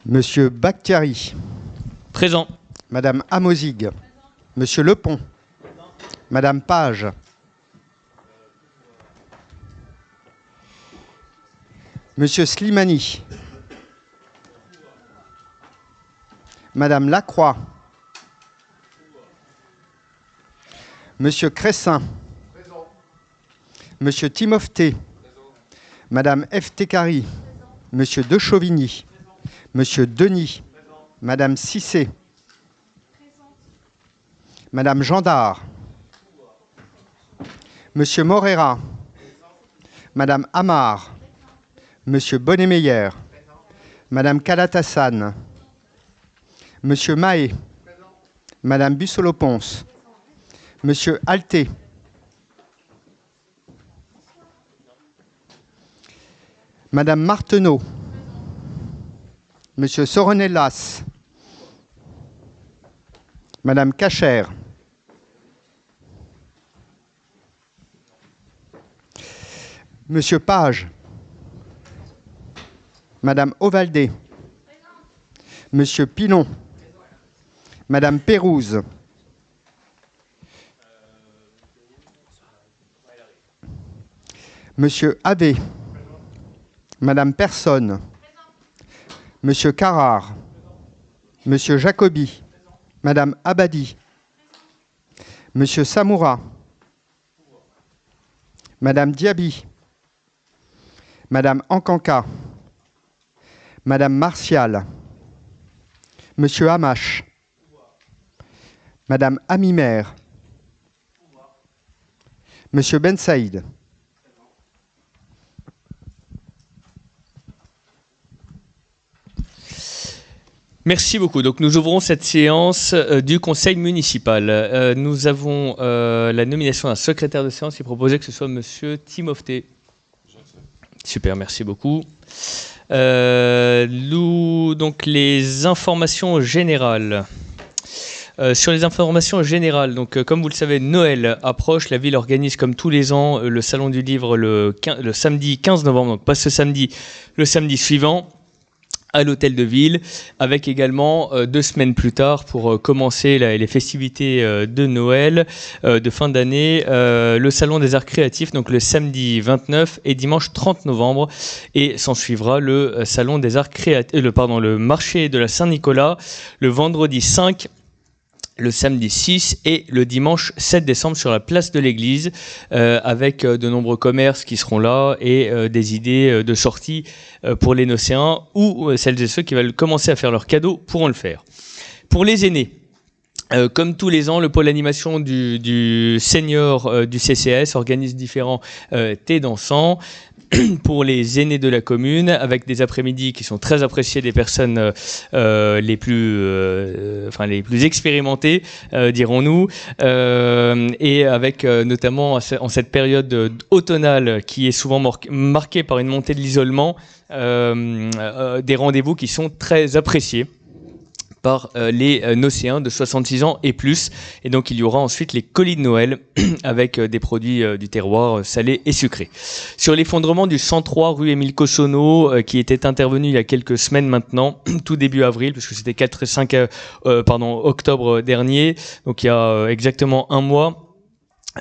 Monsieur Bakhtiari. Présent. Madame Amozig. Monsieur Lepont. Madame Page. Monsieur Slimani. Madame Lacroix. Monsieur Cressin. Présent. Monsieur Timofté. Madame Eftekari. Monsieur De Chauvigny. Monsieur Denis. Présent. Madame Cissé. Madame Gendard. Monsieur Morera. Madame Amar. Monsieur Bonnet-Meyer. Madame Kalatassane. Monsieur Mahé. Madame Bussolo-Pons. Monsieur Alté. Madame Marteneau. Monsieur Soronellas. Madame Cachère. Monsieur Page. Madame Ovaldé. Monsieur Pilon. Madame Pérouse. Monsieur Abbé. Madame Personne. Monsieur Carrard. Monsieur Jacobi. Madame Abadi. Monsieur Samoura. Madame Diaby. Madame Ankanka. Madame Martial. Monsieur Hamache. Madame Amimer. Monsieur Ben Saïd. Merci beaucoup. Donc nous ouvrons cette séance du conseil municipal. Nous avons la nomination d'un secrétaire de séance qui proposait que ce soit monsieur Timofté. Super, merci beaucoup. Donc les informations générales. Sur les informations générales, donc comme vous le savez, Noël approche. La ville organise comme tous les ans le salon du livre le samedi 15 novembre, donc pas ce samedi, le samedi suivant, à l'hôtel de ville, avec également 2 semaines plus tard, pour commencer les festivités de Noël, de fin d'année, le salon des arts créatifs, donc le samedi 29 et dimanche 30 novembre, et s'en suivra le salon des arts créatifs, le marché de la Saint-Nicolas, le vendredi 5, le samedi 6 et le dimanche 7 décembre sur la place de l'église, avec de nombreux commerces qui seront là et des idées de sortie pour les Nocéens, ou celles et ceux qui veulent commencer à faire leurs cadeaux pourront le faire. Pour les aînés, comme tous les ans, le pôle animation du senior du CCAS organise différents thés dansants pour les aînés de la commune, avec des après-midi qui sont très appréciés des personnes les plus expérimentées, dirons-nous, et avec notamment en cette période automnale qui est souvent marquée par une montée de l'isolement, des rendez-vous qui sont très appréciés par les Nocéens de 66 ans et plus. Et donc il y aura ensuite les colis de Noël avec des produits du terroir salés et sucrés. Sur l'effondrement du 103 rue Émile Cossonneau, qui était intervenu il y a quelques semaines maintenant, tout début avril, puisque c'était 4 et 5 octobre dernier, donc il y a exactement un mois.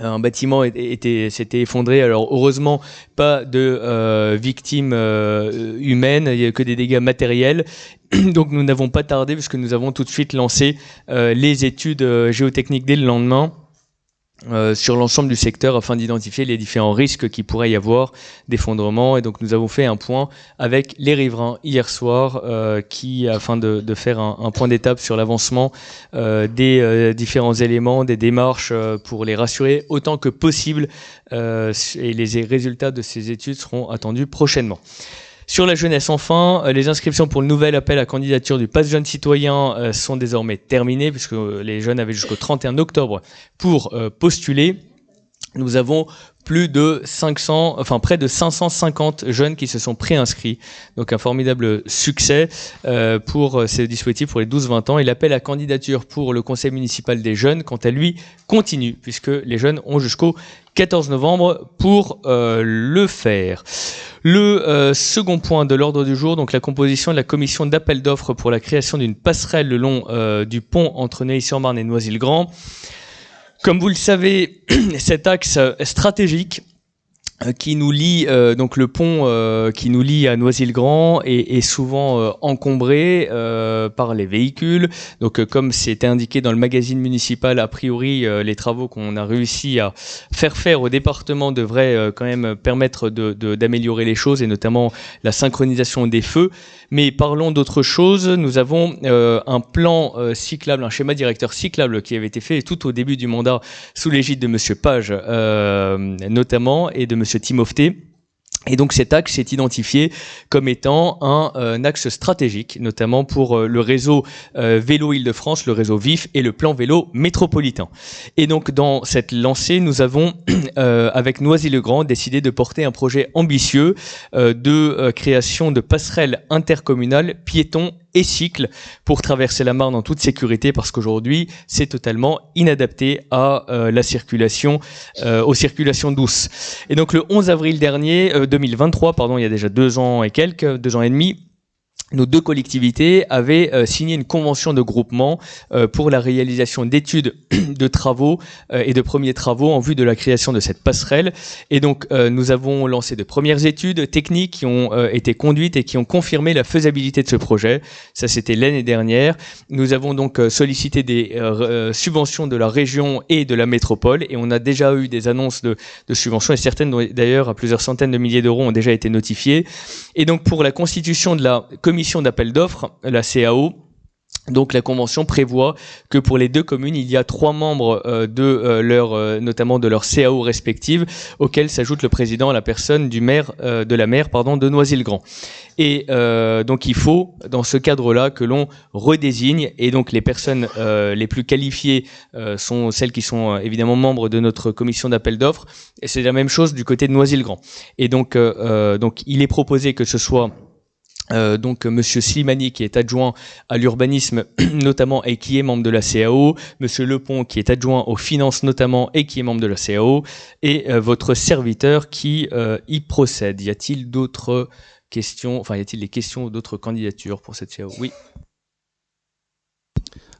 Un bâtiment s'était effondré. Alors heureusement, pas de victimes humaines, il n'y a que des dégâts matériels. Donc nous n'avons pas tardé, puisque nous avons tout de suite lancé les études géotechniques dès le lendemain, sur l'ensemble du secteur, afin d'identifier les différents risques qu'il pourrait y avoir d'effondrement. Et donc nous avons fait un point avec les riverains hier soir, afin de faire un point d'étape sur l'avancement des différents éléments, des démarches, pour les rassurer autant que possible, et les résultats de ces études seront attendus prochainement. Sur la jeunesse, enfin, les inscriptions pour le nouvel appel à candidature du Pass Jeune Citoyen sont désormais terminées, puisque les jeunes avaient jusqu'au 31 octobre pour postuler. Nous avons près de 550 jeunes qui se sont préinscrits. Donc un formidable succès pour ce dispositif pour les 12-20 ans. Et l'appel à candidature pour le conseil municipal des jeunes, quant à lui, continue, puisque les jeunes ont jusqu'au 14 novembre pour le faire. Le second point de l'ordre du jour, donc la composition de la commission d'appel d'offres pour la création d'une passerelle le long du pont entre Neuilly-sur-Marne et Noisy-le-Grand. Comme vous le savez, cet axe stratégique qui nous lie, donc le pont qui nous lie à Noisy-le-Grand est souvent encombré par les véhicules. Donc comme c'était indiqué dans le magazine municipal, a priori les travaux qu'on a réussi à faire au département devraient quand même permettre d'améliorer les choses et notamment la synchronisation des feux. Mais parlons d'autre chose. Nous avons un plan cyclable, un schéma directeur cyclable qui avait été fait tout au début du mandat sous l'égide de Monsieur Page notamment et de Monsieur Timofté. Et donc cet axe est identifié comme étant un axe stratégique, notamment pour le réseau vélo Île-de-France, le réseau VIF et le plan vélo métropolitain. Et donc dans cette lancée, nous avons avec Noisy-le-Grand décidé de porter un projet ambitieux de création de passerelles intercommunales piétons et cycles pour traverser la Marne en toute sécurité, parce qu'aujourd'hui c'est totalement inadapté à la circulation, aux circulations douces. Et donc le 11 avril dernier, 2023, pardon, il y a déjà 2 ans et quelques, 2 ans et demi, nos 2 collectivités avaient signé une convention de groupement pour la réalisation d'études de travaux et de premiers travaux en vue de la création de cette passerelle. Et donc nous avons lancé de premières études techniques qui ont été conduites et qui ont confirmé la faisabilité de ce projet. Ça, c'était l'année dernière. Nous avons donc sollicité des subventions de la région et de la métropole, et on a déjà eu des annonces de subventions, et certaines d'ailleurs à plusieurs centaines de milliers d'euros ont déjà été notifiées. Et donc pour la constitution de la commission d'appel d'offres, la CAO, donc la convention prévoit que pour les 2 communes, il y a 3 membres notamment de leur CAO respective, auxquels s'ajoute le président à la personne de la maire de Noisy-le-Grand. Et donc il faut, dans ce cadre-là, que l'on redésigne, et donc les personnes les plus qualifiées sont celles qui sont évidemment membres de notre commission d'appel d'offres, et c'est la même chose du côté de Noisy-le-Grand. Et donc il est proposé que ce soit donc Monsieur Slimani, qui est adjoint à l'urbanisme notamment et qui est membre de la CAO, Monsieur Lepont, qui est adjoint aux finances notamment et qui est membre de la CAO, et votre serviteur qui y procède. Y a-t-il d'autres questions, enfin y a-t-il des questions ou d'autres candidatures pour cette CAO? Oui.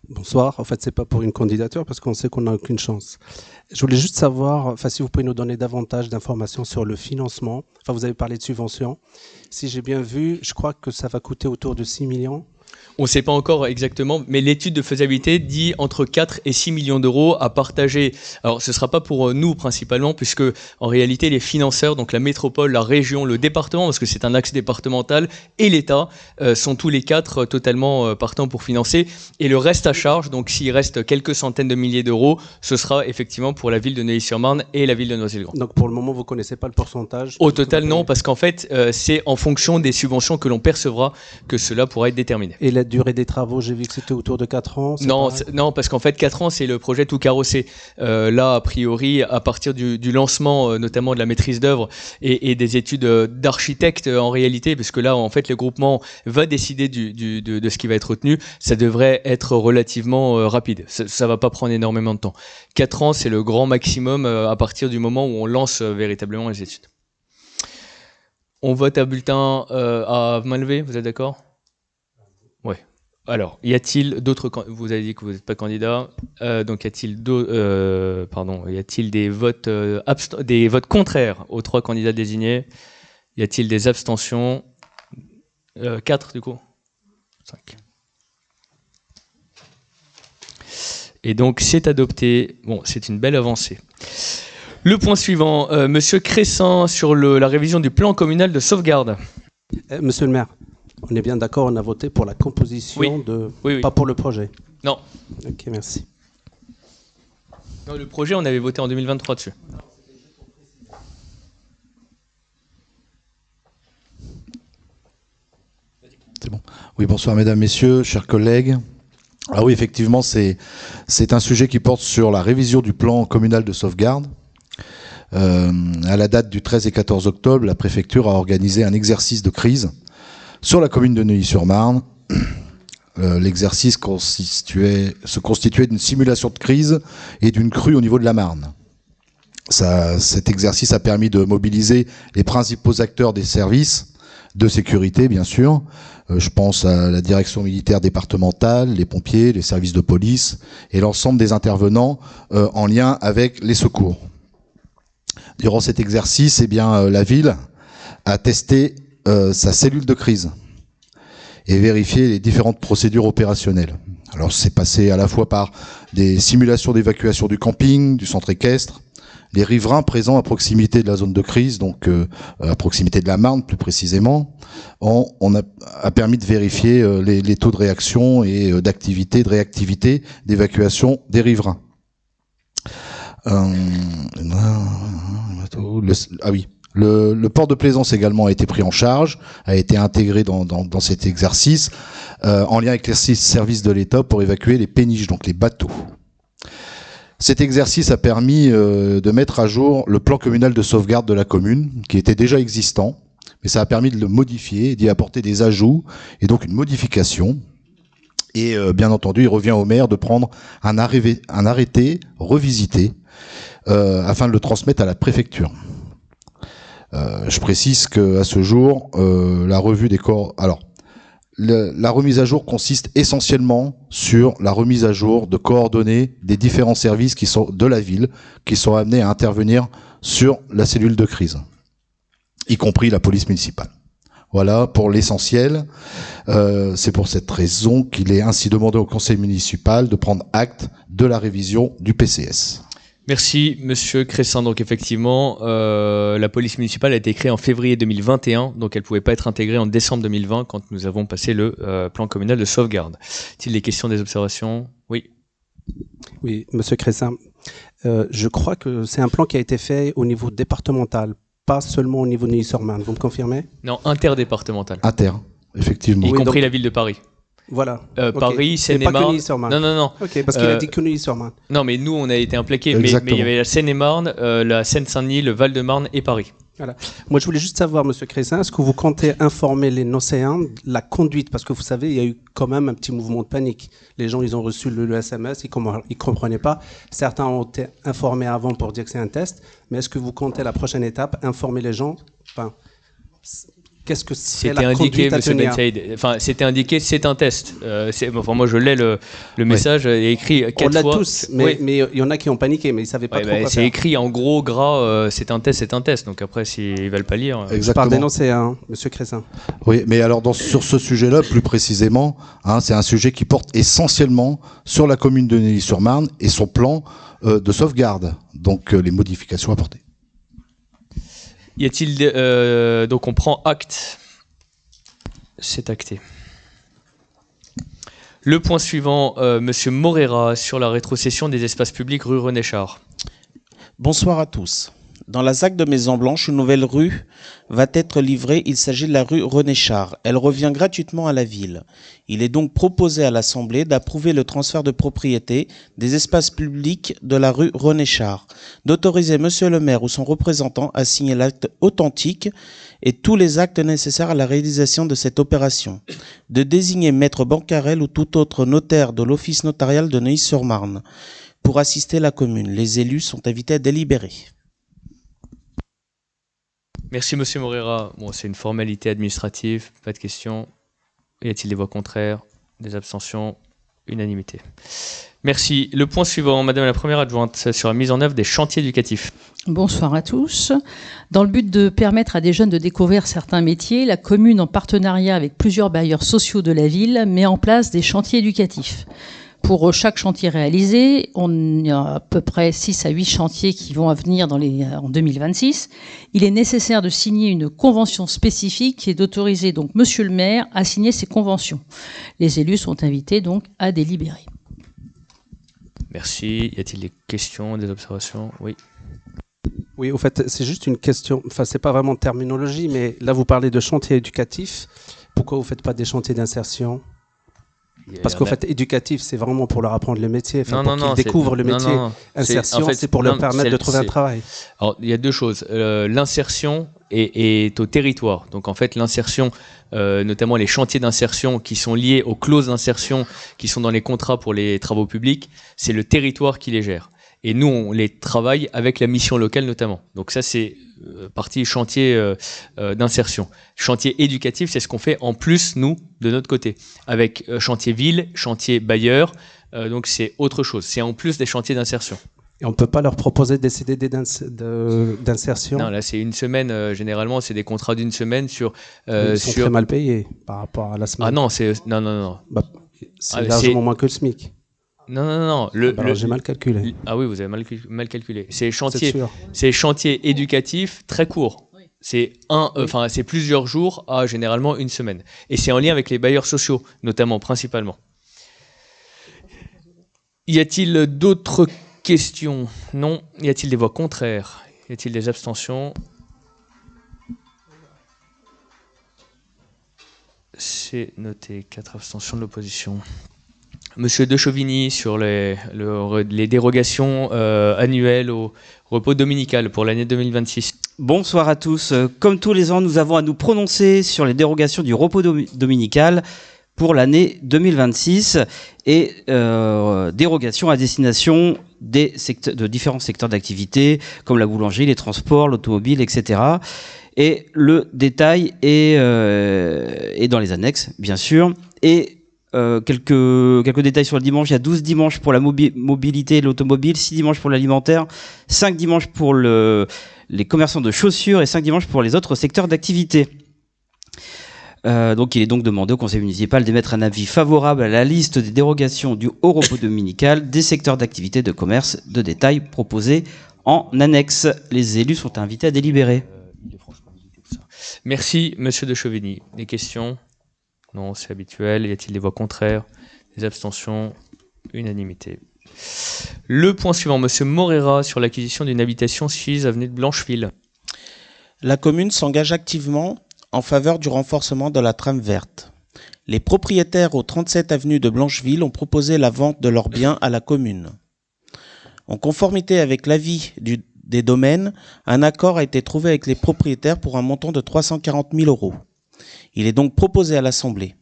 Bonsoir. En fait, c'est pas pour une candidature parce qu'on sait qu'on n'a aucune chance. Je voulais juste savoir, enfin, si vous pouvez nous donner davantage d'informations sur le financement. Enfin, vous avez parlé de subventions. Si j'ai bien vu, je crois que ça va coûter autour de 6 millions. On ne sait pas encore exactement, mais l'étude de faisabilité dit entre 4 et 6 millions d'euros à partager. Alors, ce ne sera pas pour nous principalement, puisque en réalité, les financeurs, donc la métropole, la région, le département, parce que c'est un axe départemental, et l'État sont tous les 4 totalement partants pour financer. Et le reste à charge, donc s'il reste quelques centaines de milliers d'euros, ce sera effectivement pour la ville de Neuilly-sur-Marne et la ville de Noisy-le-Grand. Donc pour le moment, vous ne connaissez pas le pourcentage? Au total, non, parce qu'en fait, c'est en fonction des subventions que l'on percevra que cela pourra être déterminé. Et la durée des travaux, j'ai vu que c'était autour de 4 ans. Non, parce qu'en fait, 4 ans, c'est le projet tout carrossé. Là, a priori, à partir du lancement, notamment de la maîtrise d'œuvre et des études d'architecte en réalité, parce que là, en fait, le groupement va décider de ce qui va être retenu, ça devrait être relativement rapide. Ça va pas prendre énormément de temps. 4 ans, c'est le grand maximum à partir du moment où on lance véritablement les études. On vote à bulletin à main levée, vous êtes d'accord? Oui. Alors, y a-t-il d'autres... Vous avez dit que vous n'êtes pas candidat. Donc, y a-t-il des votes, des votes contraires aux 3 candidats désignés? Y a-t-il des abstentions? 4, du coup 5. Et donc, c'est adopté. Bon, c'est une belle avancée. Le point suivant, Monsieur Cressin, sur la révision du plan communal de sauvegarde. Monsieur le maire, on est bien d'accord, on a voté pour la composition Oui. Pas pour le projet. Non. Ok, merci. Non, le projet, on avait voté en 2023 dessus. C'est bon. Oui, bonsoir mesdames, messieurs, chers collègues. Ah oui, effectivement, c'est un sujet qui porte sur la révision du plan communal de sauvegarde. À la date du 13 et 14 octobre, la préfecture a organisé un exercice de crise sur la commune de Neuilly-sur-Marne. L'exercice se constituait d'une simulation de crise et d'une crue au niveau de la Marne. Cet exercice a permis de mobiliser les principaux acteurs des services de sécurité, bien sûr. Je pense à la direction militaire départementale, les pompiers, les services de police et l'ensemble des intervenants en lien avec les secours. Durant cet exercice, eh bien, la ville a testé sa cellule de crise et vérifié les différentes procédures opérationnelles. Alors, c'est passé à la fois par des simulations d'évacuation du camping, du centre équestre. Les riverains présents à proximité de la zone de crise, donc à proximité de la Marne plus précisément, a permis de vérifier les taux de réaction et d'activité, de réactivité, d'évacuation des riverains. Le port de plaisance également a été pris en charge, a été intégré dans cet exercice, en lien avec les services de l'État pour évacuer les péniches, donc les bateaux. Cet exercice a permis de mettre à jour le plan communal de sauvegarde de la commune, qui était déjà existant, mais ça a permis de le modifier, d'y apporter des ajouts, et donc une modification. Et bien entendu, il revient au maire de prendre un arrêté revisité, afin de le transmettre à la préfecture. Je précise qu'à ce jour, la revue des corps... Alors, la remise à jour consiste essentiellement sur la remise à jour de coordonnées des différents services qui sont de la ville, qui sont amenés à intervenir sur la cellule de crise, y compris la police municipale. Voilà pour l'essentiel. C'est pour cette raison qu'il est ainsi demandé au conseil municipal de prendre acte de la révision du PCS. Merci, Monsieur Cressin. Donc effectivement, la police municipale a été créée en février 2021, donc elle ne pouvait pas être intégrée en décembre 2020 quand nous avons passé le plan communal de sauvegarde. Est-il des questions, des observations? Oui. Oui, Monsieur Cressin. Je crois que c'est un plan qui a été fait au niveau départemental, pas seulement au niveau de Neuilly-sur-Marne. Vous me confirmez? Non, interdépartemental. Effectivement. Y compris la ville de Paris. Voilà. Paris, C'est pas que Seine-et-Marne. Neuilly-sur-Marne. Non. Ok, parce qu'il a dit que Neuilly-sur-Marne. Non, mais nous, on a été impliqués. Mais il y avait la Seine-et-Marne, la Seine-Saint-Denis, le Val-de-Marne et Paris. Voilà. Moi, je voulais juste savoir, Monsieur Cressin, est-ce que vous comptez informer les Nocéens de la conduite? Parce que vous savez, il y a eu quand même un petit mouvement de panique. Les gens, ils ont reçu le SMS, ils comprenaient pas. Certains ont été informés avant pour dire que c'est un test. Mais est-ce que vous comptez la prochaine étape, informer les gens? Enfin, qu'est-ce que c'est la conduite à tenir? Enfin, c'était indiqué, c'est un test. Moi, je l'ai le message écrit 4 fois. On l'a tous, mais il y en a qui ont paniqué, mais ils savaient pas trop quoi faire. C'est écrit en gros gras, c'est un test. Donc après, s'ils veulent pas lire. Exactement. Je parle des Nocéens, Monsieur Cressin. Oui, mais alors sur ce sujet-là, plus précisément, c'est un sujet qui porte essentiellement sur la commune de Neuilly-sur-Marne et son plan de sauvegarde, donc les modifications apportées. Y a-t-il donc on prend acte. C'est acté. Le point suivant, Monsieur Morera sur la rétrocession des espaces publics rue René Char. Bonsoir à tous. Dans la ZAC de Maison Blanche, une nouvelle rue va être livrée. Il s'agit de la rue René Char. Elle revient gratuitement à la ville. Il est donc proposé à l'Assemblée d'approuver le transfert de propriété des espaces publics de la rue René Char, d'autoriser Monsieur le maire ou son représentant à signer l'acte authentique et tous les actes nécessaires à la réalisation de cette opération, de désigner maître Bancarel ou tout autre notaire de l'office notarial de Neuilly-sur-Marne pour assister la commune. Les élus sont invités à délibérer. Merci Monsieur Morera. Bon, c'est une formalité administrative, pas de questions. Y a-t-il des voix contraires, des abstentions? Unanimité. Merci. Le point suivant, Madame la Première Adjointe, sur la mise en œuvre des chantiers éducatifs. Bonsoir à tous. Dans le but de permettre à des jeunes de découvrir certains métiers, la commune, en partenariat avec plusieurs bailleurs sociaux de la ville, met en place des chantiers éducatifs. Pour chaque chantier réalisé, on a à peu près 6 à 8 chantiers qui vont venir en 2026. Il est nécessaire de signer une convention spécifique et d'autoriser donc Monsieur le maire à signer ces conventions. Les élus sont invités donc à délibérer. Merci. Y a-t-il des questions, des observations? Oui. Oui, au fait, c'est juste une question. Enfin, c'est pas vraiment de terminologie, mais là, vous parlez de chantier éducatif. Pourquoi vous faites pas des chantiers d'insertion? Parce qu'en fait, éducatif, c'est vraiment pour leur apprendre le métier, pour qu'ils découvrent le métier. Insertion, c'est pour leur permettre de trouver un travail. Alors, il y a deux choses. L'insertion est au territoire. Donc, en fait, l'insertion, notamment les chantiers d'insertion qui sont liés aux clauses d'insertion qui sont dans les contrats pour les travaux publics, c'est le territoire qui les gère. Et nous, on les travaille avec la mission locale notamment. Donc ça, c'est partie chantier d'insertion. Chantier éducatif, c'est ce qu'on fait en plus, nous, de notre côté. Avec chantier ville, chantier bailleur, donc c'est autre chose. C'est en plus des chantiers d'insertion. Et on ne peut pas leur proposer des CDD d'insertion? Non, là, c'est une semaine. Généralement, c'est des contrats d'une semaine sur... Ils sont très mal payés par rapport à la semaine. Ah non, non. Bah, c'est largement moins que le SMIC. Non. J'ai mal calculé. Ah oui, vous avez mal calculé. C'est C'est chantier éducatif très court. C'est c'est plusieurs jours à généralement une semaine. Et c'est en lien avec les bailleurs sociaux, notamment, principalement. Y a-t-il d'autres questions? Non. Y a-t-il des voix contraires? Y a-t-il des abstentions? C'est noté. 4 abstentions de l'opposition. Monsieur De Chauvigny, sur les dérogations annuelles au repos dominical pour l'année 2026. Bonsoir à tous. Comme tous les ans, nous avons à nous prononcer sur les dérogations du repos dominical pour l'année 2026 et dérogations à destination de différents secteurs d'activité comme la boulangerie, les transports, l'automobile, etc. Et le détail est dans les annexes, bien sûr. Et quelques détails sur le dimanche. Il y a 12 dimanches pour la mobilité et l'automobile, 6 dimanches pour l'alimentaire, 5 dimanches pour les commerçants de chaussures et 5 dimanches pour les autres secteurs d'activité. Donc il est donc demandé au conseil municipal d'émettre un avis favorable à la liste des dérogations du haut repos dominical des secteurs d'activité de commerce de détail proposés en annexe. Les élus sont invités à délibérer. Merci, monsieur De Chauvigny. Des questions? Non, c'est habituel. Y a-t-il des voix contraires? Des abstentions? Unanimité. Le point suivant, monsieur Morera, sur l'acquisition d'une habitation 6 avenue de Blancheville. La commune s'engage activement en faveur du renforcement de la trame verte. Les propriétaires au 37 avenue de Blancheville ont proposé la vente de leurs biens à la commune. En conformité avec l'avis des domaines, un accord a été trouvé avec les propriétaires pour un montant de 340 000 €. Il est donc proposé à l'Assemblée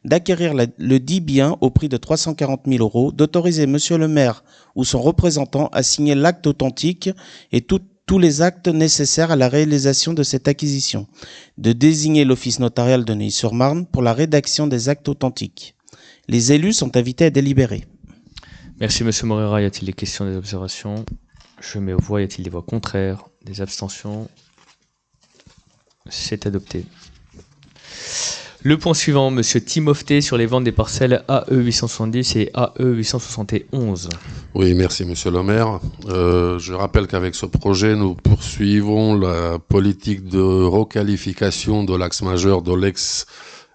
d'acquérir le dit bien au prix de 340 000 €, d'autoriser Monsieur le maire ou son représentant à signer l'acte authentique et tous les actes nécessaires à la réalisation de cette acquisition, de désigner l'office notarial de Neuilly-sur-Marne pour la rédaction des actes authentiques. Les élus sont invités à délibérer. Merci, monsieur Morera. Y a-t-il des questions, des observations? Je mets aux voix. Y a-t-il des voix contraires? Des abstentions? C'est adopté. Le point suivant, monsieur Timofté, sur les ventes des parcelles AE 870 et AE 871. Oui, merci monsieur le maire. Je rappelle qu'avec ce projet, nous poursuivons la politique de requalification de l'axe majeur de l'ex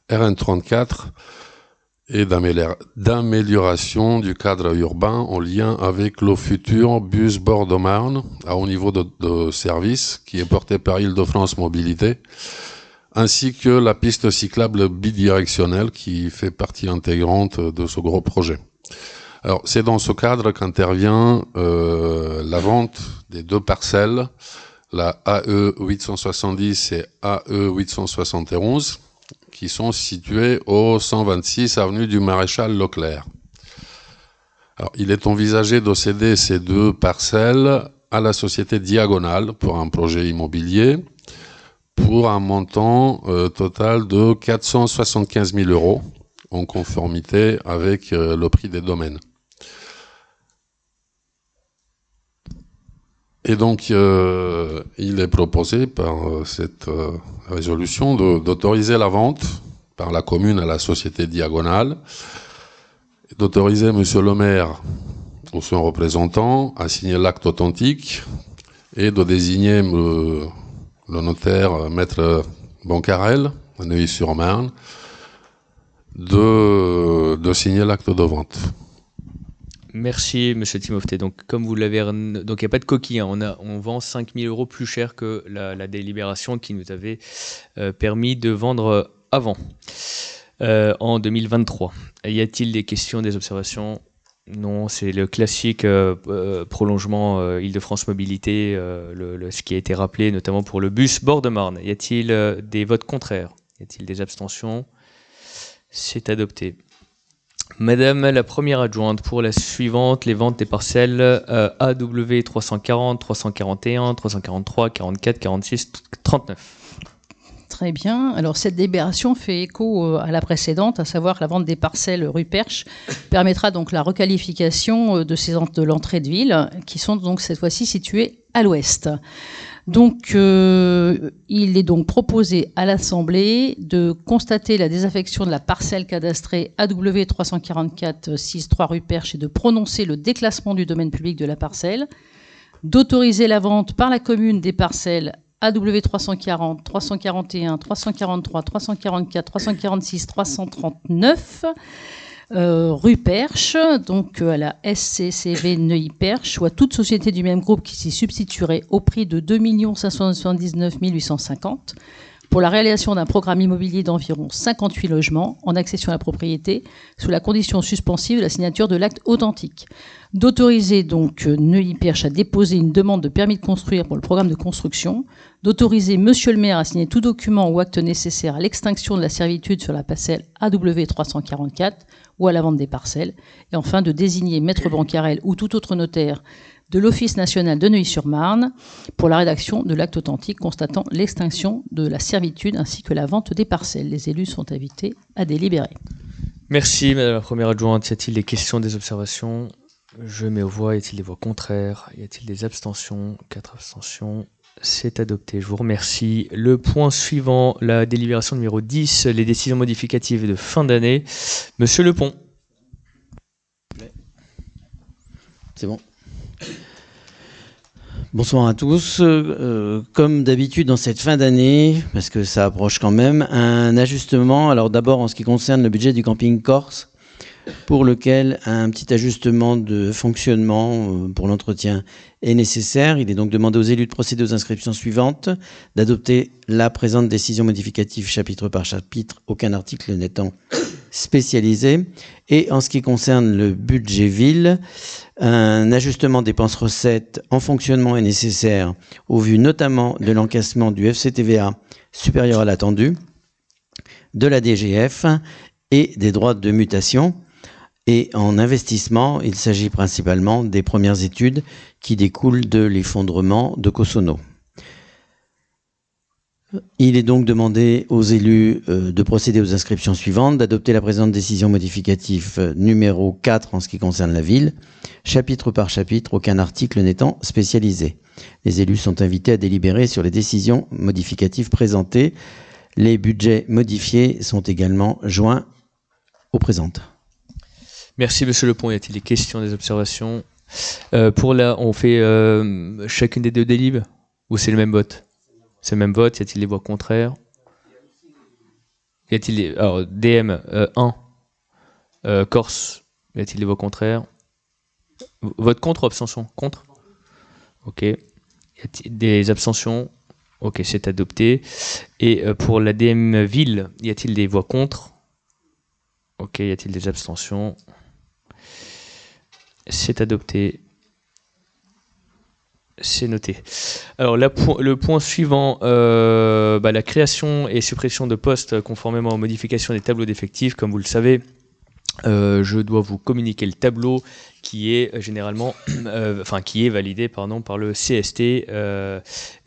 RN34 et d'amélioration du cadre urbain en lien avec le futur bus Bordeaux-Marne à haut niveau de service qui est porté par Île-de-France Mobilité, ainsi que la piste cyclable bidirectionnelle qui fait partie intégrante de ce gros projet. Alors, c'est dans ce cadre qu'intervient la vente des deux parcelles, la AE 870 et AE 871, qui sont situées au 126 avenue du Maréchal Leclerc. Alors, il est envisagé de céder ces deux parcelles à la société Diagonale pour un projet immobilier, pour un montant total de 475 000 €, en conformité avec le prix des domaines. Et donc, il est proposé par cette résolution d'autoriser la vente par la commune à la société Diagonale, d'autoriser monsieur le maire ou son représentant à signer l'acte authentique et de désigner le notaire maître Bancarel, à Neuilly-sur-Marne, de signer l'acte de vente. Merci, monsieur Timofté. Donc, comme vous l'avez... Donc, il n'y a pas de coquille. Hein. On vend 5 000 € plus cher que la délibération qui nous avait permis de vendre avant, en 2023. Y a-t-il des questions, des observations? Non, c'est le classique prolongement Île-de-France Mobilité, ce qui a été rappelé notamment pour le bus Bordeaux-Marne. Y a-t-il des votes contraires? Y a-t-il des abstentions? C'est adopté. Madame la première adjointe, pour la suivante, les ventes des parcelles AW 340, 341, 343, 44, 46, 39. Très bien. Alors, cette délibération fait écho à la précédente, à savoir que la vente des parcelles rue Perche permettra donc la requalification de l'entrée de ville, qui sont donc cette fois-ci situées à l'ouest. Donc, il est donc proposé à l'Assemblée de constater la désaffection de la parcelle cadastrée AW 344 63 rue Perche et de prononcer le déclassement du domaine public de la parcelle, d'autoriser la vente par la commune des parcelles AW 340, 341, 343, 344, 346, 339 rue Perche, donc à la SCCV Neuilly-Perche, ou à toute société du même groupe qui s'y substituerait au prix de 2 579 850 pour la réalisation d'un programme immobilier d'environ 58 logements en accession à la propriété, sous la condition suspensive de la signature de l'acte authentique. D'autoriser donc Neuilly-Perche à déposer une demande de permis de construire pour le programme de construction, d'autoriser Monsieur le maire à signer tout document ou acte nécessaire à l'extinction de la servitude sur la parcelle AW 344 ou à la vente des parcelles, et enfin de désigner Maître Bancarel ou tout autre notaire de l'Office national de Neuilly-sur-Marne pour la rédaction de l'acte authentique constatant l'extinction de la servitude ainsi que la vente des parcelles. Les élus sont invités à délibérer. Merci, Madame la première adjointe. Y a-t-il des questions, des observations? Je mets aux voix. Y a-t-il des voix contraires? Y a-t-il des abstentions? 4 abstentions. C'est adopté. Je vous remercie. Le point suivant, la délibération numéro 10, les décisions modificatives de fin d'année. Monsieur Lepont. C'est bon. Bonsoir à tous. Comme d'habitude dans cette fin d'année, parce que ça approche quand même, un ajustement. Alors d'abord en ce qui concerne le budget du camping Corse, pour lequel un petit ajustement de fonctionnement pour l'entretien est nécessaire. Il est donc demandé aux élus de procéder aux inscriptions suivantes, d'adopter la présente décision modificative chapitre par chapitre, aucun article n'étant spécialisé. Et en ce qui concerne le budget ville, un ajustement dépenses-recettes en fonctionnement est nécessaire au vu notamment de l'encaissement du FCTVA supérieur à l'attendu, de la DGF et des droits de mutation. Et en investissement, il s'agit principalement des premières études qui découlent de l'effondrement de Cossonneau. Il est donc demandé aux élus de procéder aux inscriptions suivantes, d'adopter la présente décision modificative numéro 4 en ce qui concerne la ville, chapitre par chapitre, aucun article n'étant spécialisé. Les élus sont invités à délibérer sur les décisions modificatives présentées. Les budgets modifiés sont également joints aux présentes. Merci, Monsieur Lepont. Y a-t-il des questions, des observations? On fait chacune des deux délibes ou c'est le même vote? C'est le même vote. Y a-t-il des voix contraires? Y a-t-il des... Alors, DM 1, Corse. Y a-t-il des voix contraires? Vote contre ou abstention? Contre. Ok. Y a-t-il des abstentions? Ok, c'est adopté. Et pour la DM Ville, y a-t-il des voix contre? Ok, y a-t-il des abstentions? C'est adopté. C'est noté. Alors le point suivant, la création et suppression de postes conformément aux modifications des tableaux d'effectifs. Comme vous le savez, je dois vous communiquer le tableau qui est généralement, qui est validé par le CST,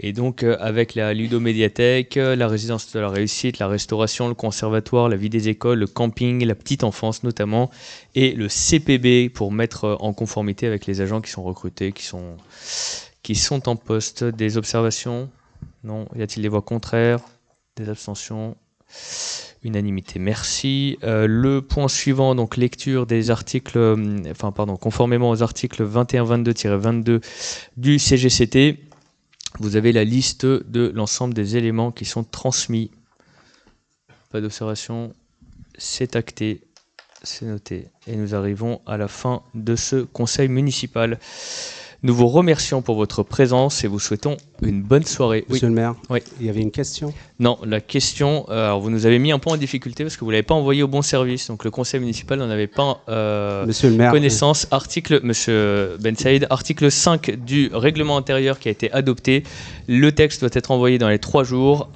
et donc avec la ludomédiathèque, la résidence de la réussite, la restauration, le conservatoire, la vie des écoles, le camping, la petite enfance notamment, et le CPB pour mettre en conformité avec les agents qui sont recrutés, qui sont en poste. Des observations? Non. Y a-t-il des voix contraires? Des abstentions? Unanimité, merci. Le point suivant, donc lecture des articles, conformément aux articles 21-22-22 du CGCT, vous avez la liste de l'ensemble des éléments qui sont transmis. Pas d'observation, c'est acté, c'est noté. Et nous arrivons à la fin de ce conseil municipal. Nous vous remercions pour votre présence et vous souhaitons Une bonne soirée. Oui. Monsieur le maire, Oui. il y avait une question. Non, la question, alors vous nous avez mis un point en difficulté parce que vous ne l'avez pas envoyé au bon service. Donc le conseil municipal n'en avait pas Monsieur le maire, connaissance. Monsieur Ben Saïd, article 5 du règlement intérieur qui a été adopté. Le texte doit être envoyé dans les 3 jours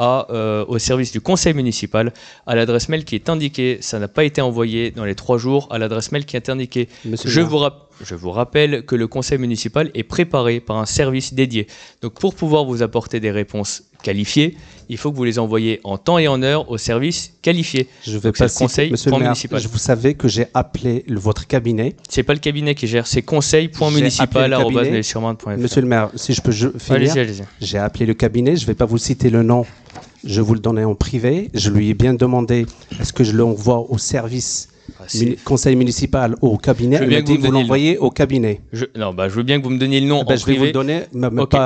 au service du conseil municipal à l'adresse mail qui est indiquée. Ça n'a pas été envoyé dans les 3 jours à l'adresse mail qui est indiquée. Monsieur le Je maire. vous rappelle que le conseil municipal est préparé par un service dédié. Donc pour pouvoir vous apporter des réponses qualifiées, il faut que vous les envoyiez en temps et en heure au service qualifié. Je vais Donc c'est pas le conseil Monsieur le maire, municipal. vous savez que j'ai appelé votre cabinet. C'est pas le cabinet qui gère, c'est J'ai appelé conseil.municipal@neussurmarne.fr. Monsieur le maire, si je peux finir. Allez-y. J'ai appelé le cabinet, je ne vais pas vous citer le nom, je vous le donnais en privé. Je lui ai bien demandé, est-ce que je l'envoie au service conseil municipal ou au cabinet? Je veux Il bien m'a que vous dit me vous donniez l'envoyez au cabinet. Je veux bien que vous me donniez le nom en Je vais vous privé. le donner, mais Ok,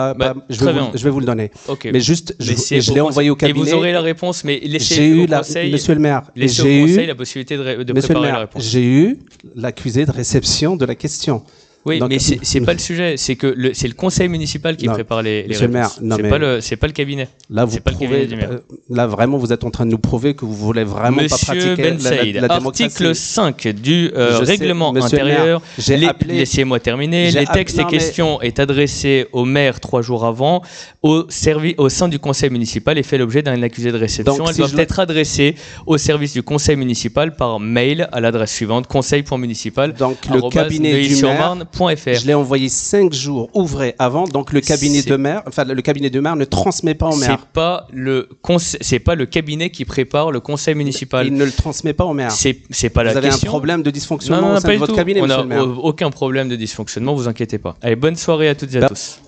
je très bien. vais vous le donner. Ok. Mais juste, je l'ai envoyé au cabinet. Et vous aurez la réponse, mais laissez J'ai eu au conseil, Monsieur le maire, laissez j'ai au conseil eu, la possibilité de Monsieur le préparer la maire, réponse. j'ai eu l'accusé de réception de la question. Oui, Donc, mais c'est pas le sujet. C'est que c'est le conseil municipal qui Non, prépare les monsieur le maire, réponses. non, C'est pas le cabinet. Là, vous C'est pas le prouvez, cabinet du maire. là vraiment, vous êtes en train de nous prouver que vous voulez vraiment pas Monsieur pratiquer Ben Saïd, la démocratie. article 5 du Je sais, règlement monsieur le maire, intérieur. j'ai appelé- Laissez-moi terminer. j'ai Les textes appelé- et non, mais- questions est adressé au maire 3 jours avant, au sein du conseil municipal et fait l'objet d'un accusé de réception. Donc, Elles si doivent je le- être adressées au service du conseil municipal par mail à l'adresse suivante conseil.municipal. Donc, le cabinet du maire, .fr. je l'ai envoyé 5 jours ouvrés avant, donc le cabinet C'est- de maire, enfin, le cabinet de maire ne transmet pas au maire. C'est pas le cabinet qui prépare le conseil municipal. Il ne le transmet pas au maire. C'est pas la Vous avez question. un problème de Non, dysfonctionnement non, au non, sein pas de du votre tout. cabinet, On monsieur n'a le maire. aucun problème de dysfonctionnement, vous inquiétez pas. Allez, bonne soirée à toutes et à tous.